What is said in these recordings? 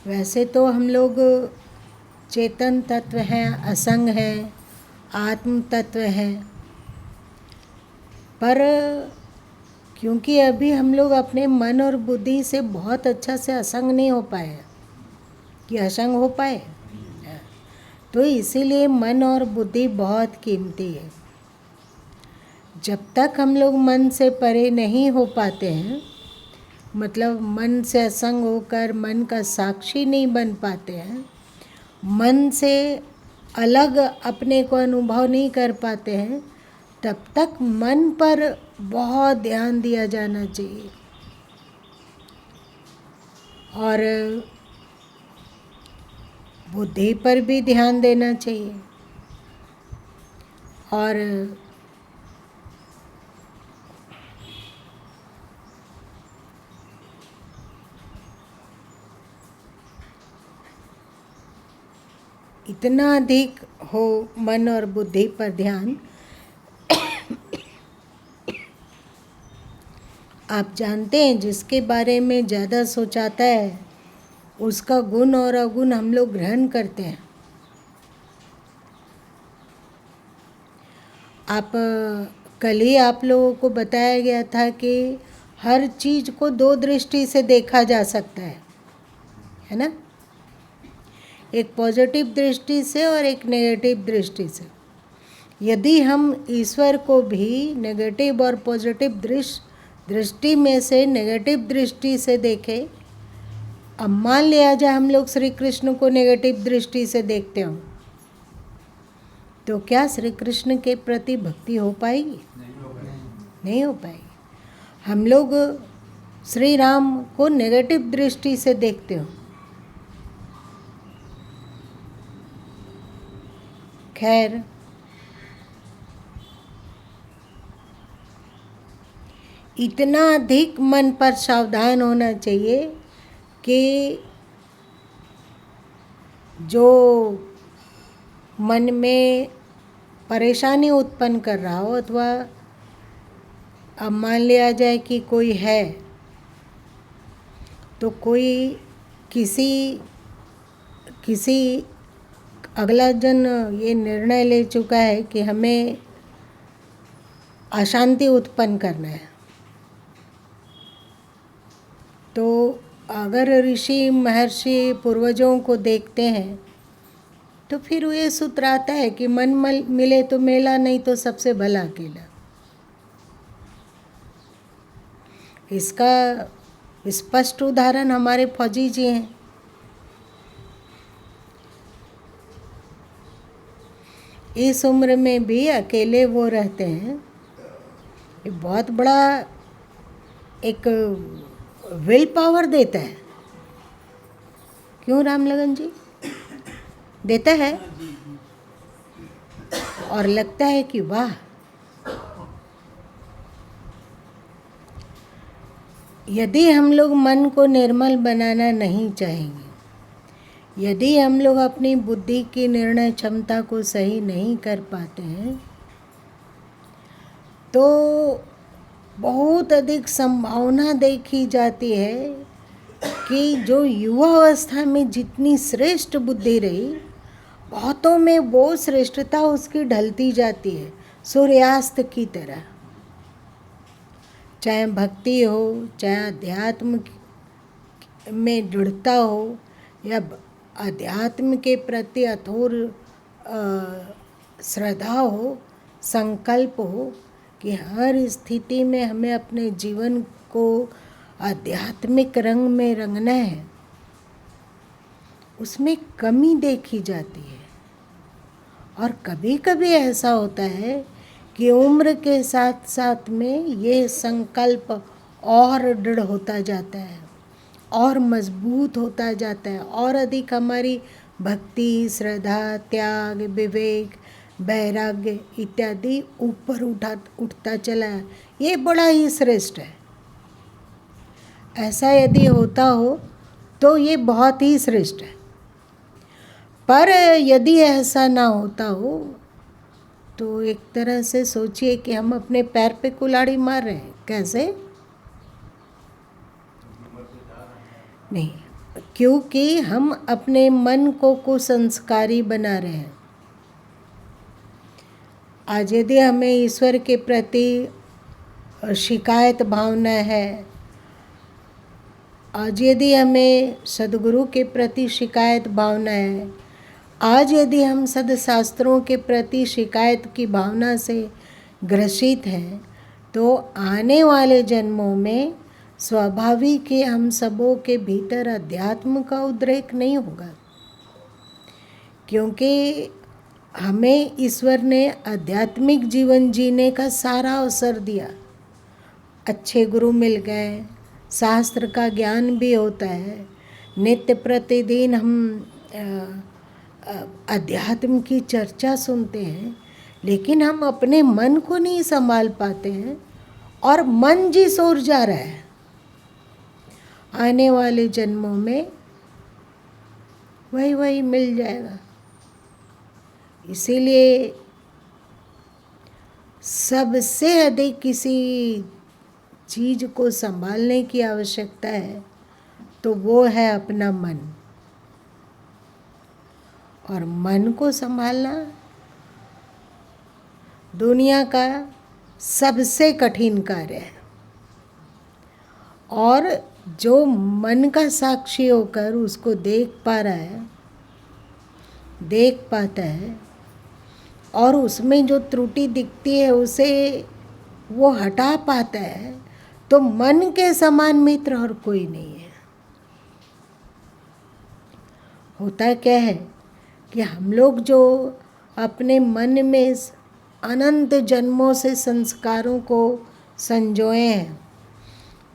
वैसे तो हम लोग चेतन तत्व हैं, असंग हैं, आत्म तत्व हैं, पर क्योंकि अभी हम लोग अपने मन और बुद्धि से बहुत अच्छा से असंग नहीं हो पाए कि असंग हो पाए, तो इसीलिए मन और बुद्धि बहुत कीमती है। जब तक हम लोग मन से परे नहीं हो पाते हैं, मतलब मन से असंग होकर मन का साक्षी नहीं बन पाते हैं, मन से अलग अपने को अनुभव नहीं कर पाते हैं, तब तक मन पर बहुत ध्यान दिया जाना चाहिए। और बुद्धि पर भी ध्यान देना चाहिए। और इतना अधिक हो मन और बुद्धि पर ध्यान, आप जानते हैं जिसके बारे में ज़्यादा सोचाता है उसका गुण और अवगुण हम लोग ग्रहण करते हैं। आप कल ही आप लोगों को बताया गया था कि हर चीज़ को दो दृष्टि से देखा जा सकता है ना? एक पॉजिटिव दृष्टि से और एक नेगेटिव दृष्टि से। यदि हम ईश्वर को भी नेगेटिव और पॉजिटिव दृष्टि में से नेगेटिव दृष्टि से देखें, अब मान लिया जाए हम लोग श्री कृष्ण को नेगेटिव दृष्टि से देखते हो, तो क्या श्री कृष्ण के प्रति भक्ति हो पाएगी? नहीं हो पाएगी। हम लोग श्री राम को नेगेटिव दृष्टि से देखते हो, खैर इतना अधिक मन पर सावधान होना चाहिए कि जो मन में परेशानी उत्पन्न कर रहा हो, अथवा अब मान लिया जाए कि कोई है, तो कोई किसी अगला जन ये निर्णय ले चुका है कि हमें अशांति उत्पन्न करना है, तो अगर ऋषि महर्षि पूर्वजों को देखते हैं तो फिर ये सूत्र आता है कि मन मिले तो मेला, नहीं तो सबसे भला अकेला। इसका स्पष्ट उदाहरण हमारे फौजी जी हैं। इस उम्र में भी अकेले वो रहते हैं। ये बहुत बड़ा एक विल पावर देता है, क्यों राम लगन जी? देता है। और लगता है कि वाह, यदि हम लोग मन को निर्मल बनाना नहीं चाहेंगे, यदि हम लोग अपनी बुद्धि की निर्णय क्षमता को सही नहीं कर पाते हैं, तो बहुत अधिक संभावना देखी जाती है कि जो युवा अवस्था में जितनी श्रेष्ठ बुद्धि रही, बहुतों में वो श्रेष्ठता उसकी ढलती जाती है, सूर्यास्त की तरह। चाहे भक्ति हो, चाहे अध्यात्म में दृढ़ता हो, या अध्यात्म के प्रति अथोर श्रद्धा हो, संकल्प हो कि हर स्थिति में हमें अपने जीवन को आध्यात्मिक रंग में रंगना है, उसमें कमी देखी जाती है। और कभी कभी ऐसा होता है कि उम्र के साथ साथ में ये संकल्प और दृढ़ होता जाता है, और मजबूत होता जाता है, और अधिक हमारी भक्ति, श्रद्धा, त्याग, विवेक, वैराग्य इत्यादि ऊपर उठता चला है। ये बड़ा ही श्रेष्ठ है। ऐसा यदि होता हो तो ये बहुत ही श्रेष्ठ है। पर यदि ऐसा ना होता हो तो एक तरह से सोचिए कि हम अपने पैर पे कुल्हाड़ी मार रहे हैं। कैसे? नहीं, क्योंकि हम अपने मन को कुसंस्कारी बना रहे हैं। आज यदि हमें ईश्वर के प्रति शिकायत भावना है, आज यदि हमें सद्गुरु के प्रति शिकायत भावना है, आज यदि हम सद्शास्त्रों के प्रति शिकायत की भावना से ग्रसित हैं, तो आने वाले जन्मों में स्वाभाविक ही हम सबों के भीतर अध्यात्म का उद्रेक नहीं होगा, क्योंकि हमें ईश्वर ने आध्यात्मिक जीवन जीने का सारा अवसर दिया। अच्छे गुरु मिल गए, शास्त्र का ज्ञान भी होता है, नित्य प्रतिदिन हम अध्यात्म की चर्चा सुनते हैं, लेकिन हम अपने मन को नहीं संभाल पाते हैं और मन जिस ओर जा रहा है। आने वाले जन्मों में वही मिल जाएगा। इसीलिए सबसे अधिक किसी चीज़ को संभालने की आवश्यकता है तो वो है अपना मन। और मन को संभालना दुनिया का सबसे कठिन कार्य है। और जो मन का साक्षी होकर उसको देख पा रहा है, देख पाता है, और उसमें जो त्रुटि दिखती है उसे वो हटा पाता है, तो मन के समान मित्र और कोई नहीं है। होता क्या है कि हम लोग जो अपने मन में अनंत जन्मों से संस्कारों को संजोए हैं,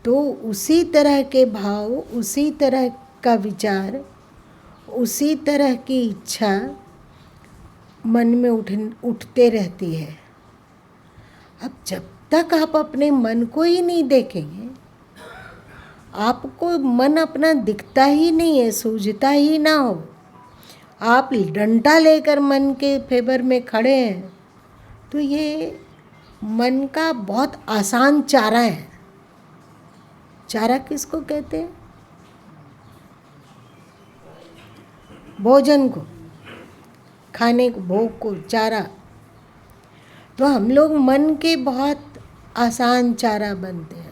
तो उसी तरह के भाव, उसी तरह का विचार, उसी तरह की इच्छा मन में उठते रहती है। अब जब तक आप अपने मन को ही नहीं देखेंगे, आपको मन अपना दिखता ही नहीं है, सूझता ही ना हो, आप डंडा लेकर मन के फेवर में खड़े हैं, तो ये मन का बहुत आसान चारा है। चारा किसको कहते हैं? भोजन को, खाने को, भोग को चारा। तो हम लोग मन के बहुत आसान चारा बनते हैं।